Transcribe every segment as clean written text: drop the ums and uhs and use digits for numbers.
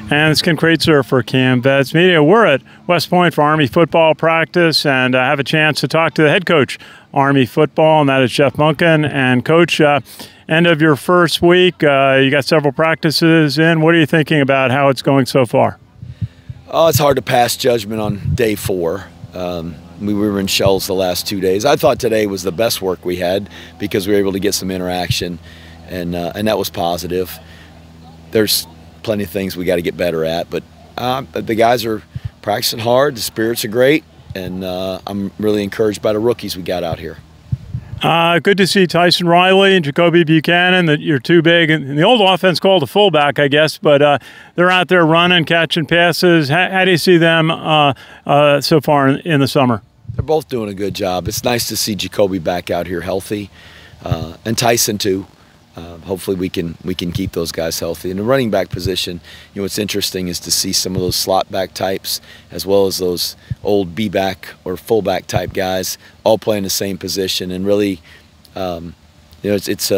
And it's Ken Kraetzer for Cadets Media. We're at West Point for Army football practice, and I have a chance to talk to the head coach, Army football, and that is Jeff Monken. And Coach, end of your first week, you got several practices in. What are you thinking about how it's going so far? Oh, it's hard to pass judgment on day 4. We were in shells the last 2 days. I thought today was the best work we had because we were able to get some interaction, and that was positive. There's plenty of things we got to get better at, but the guys are practicing hard. The spirits are great, and I'm really encouraged by the rookies we got out here. Good to see Tyson and Jacoby Buchanan. That you're too big, and the old offense called a fullback, I guess, but they're out there running, catching passes. How do you see them so far in the summer? They're both doing a good job. It's nice to see Jacoby back out here healthy, and Tyson too. Hopefully we can keep those guys healthy. In the running back position, you know, what's interesting is to see some of those slot back types as well as those old B-back or fullback type guys all playing the same position, and really, you know, it's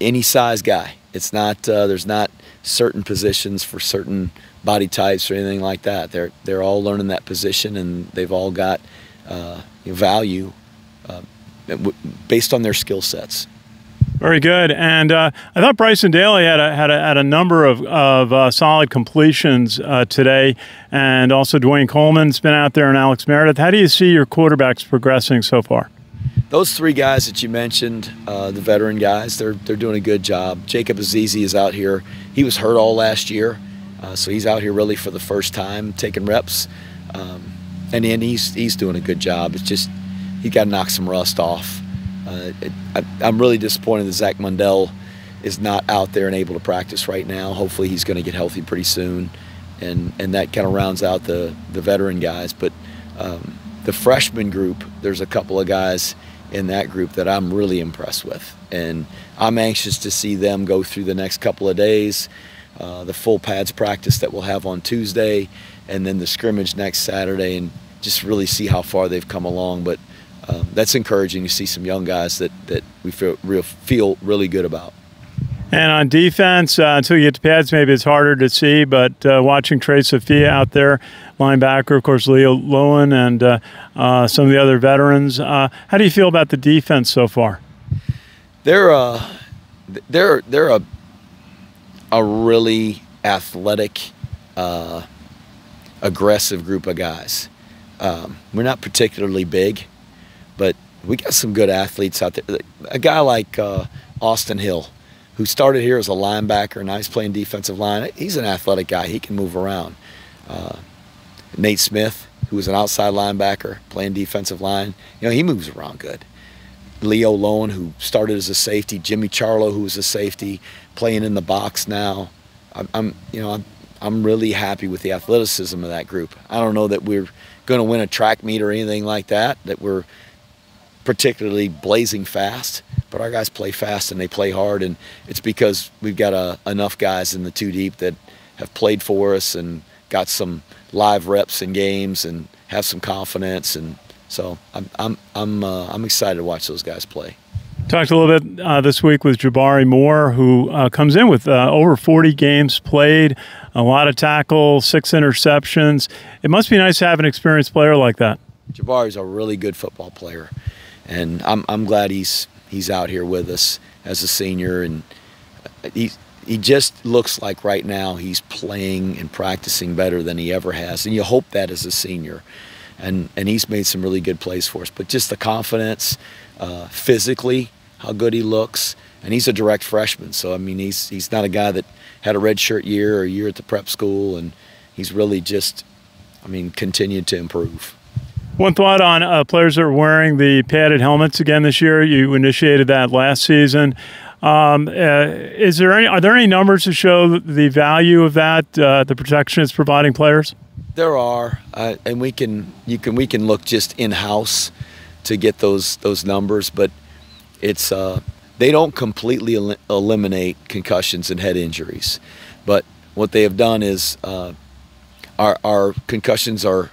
any size guy. It's not there's not certain positions for certain body types or anything like that. They're all learning that position, and they've all got value based on their skill sets. Very good. And I thought Bryson Daley had a number of solid completions today, and also Dwayne Coleman's been out there, and Alex Meredith. How do you see your quarterbacks progressing so far? Those 3 guys that you mentioned, the veteran guys, they're doing a good job. Jacob Azizi is out here. He was hurt all last year, so he's out here really for the first time, taking reps, and he's doing a good job. It's just he got to knock some rust off. I'm really disappointed that Zach Mundell is not out there and able to practice right now. Hopefully he's going to get healthy pretty soon, and that kind of rounds out the veteran guys. But the freshman group, there's a couple of guys in that group that I'm really impressed with, and I'm anxious to see them go through the next couple of days, the full pads practice that we'll have on Tuesday, and then the scrimmage next Saturday, and just really see how far they've come along. But that's encouraging to see some young guys that we feel really good about. And on defense, until you get to pads, maybe it's harder to see, but watching Trey Sophia out there, linebacker, of course, Leo Lowen, and some of the other veterans, how do you feel about the defense so far? They're a really athletic, aggressive group of guys. We're not particularly big, but we got some good athletes out there. A guy like Austin Hill, who started here as a linebacker, now he's playing defensive line. He's an athletic guy. He can move around. Nate Smith, who was an outside linebacker, playing defensive line, you know, he moves around good. Leo Lowen, who started as a safety. Jimmy Charlo, who was a safety, playing in the box now. I'm really happy with the athleticism of that group. I don't know that we're going to win a track meet or anything like that, that we're particularly blazing fast, but our guys play fast and they play hard, and it's because we've got enough guys in the 2 deep that have played for us and got some live reps in games and have some confidence, and so I'm excited to watch those guys play. Talked a little bit this week with Jabari Moore, who comes in with over 40 games played, a lot of tackles, 6 interceptions. It must be nice to have an experienced player like that. Jabari's a really good football player, and I'm glad he's out here with us as a senior, and he just looks like right now he's playing and practicing better than he ever has, and you hope that as a senior. And he's made some really good plays for us, but just the confidence, physically, how good he looks, and he's a direct freshman, so I mean he's not a guy that had a redshirt year or a year at the prep school, and he's really just, I mean, continued to improve. One thought on players that are wearing the padded helmets again this year. You initiated that last season. Are there any numbers to show the value of that, the protection it's providing players? There are, and we can look just in house to get those numbers, but it's they don't completely eliminate concussions and head injuries, but what they have done is our concussions are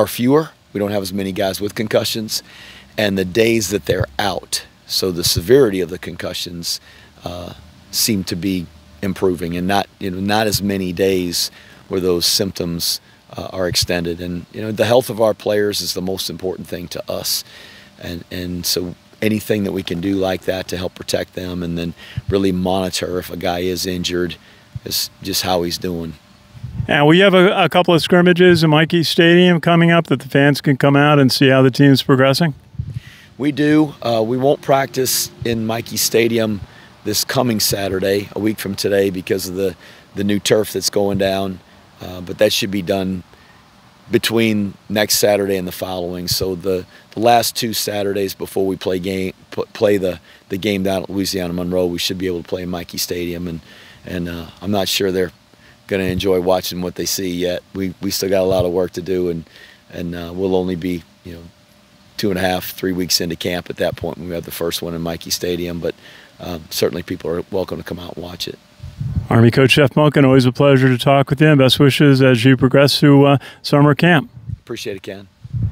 fewer. We don't have as many guys with concussions, and the days that they're out, so the severity of the concussions seem to be improving, and not as many days where those symptoms are extended. And the health of our players is the most important thing to us, and so anything that we can do like that to help protect them, and then really monitor if a guy is injured, is just how he's doing. And we have a couple of scrimmages in Mikey Stadium coming up that the fans can come out and see how the team's progressing. We do. We won't practice in Mikey Stadium this coming Saturday, a week from today, because of the new turf that's going down. But that should be done between next Saturday and the following. So the last 2 Saturdays before we play the game down at Louisiana Monroe, we should be able to play in Mikey Stadium. And I'm not sure they're going to enjoy watching what they see yet. We still got a lot of work to do, and we'll only be 2.5, 3 weeks into camp at that point when we have the first one in Mikey Stadium. But certainly people are welcome to come out and watch it. Army Coach Jeff Monken, always a pleasure to talk with you. Best wishes as you progress through summer camp. Appreciate it, Ken.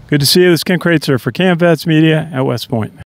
Good to see you. This is Ken Kraetzer for Camp Vets Media at West Point.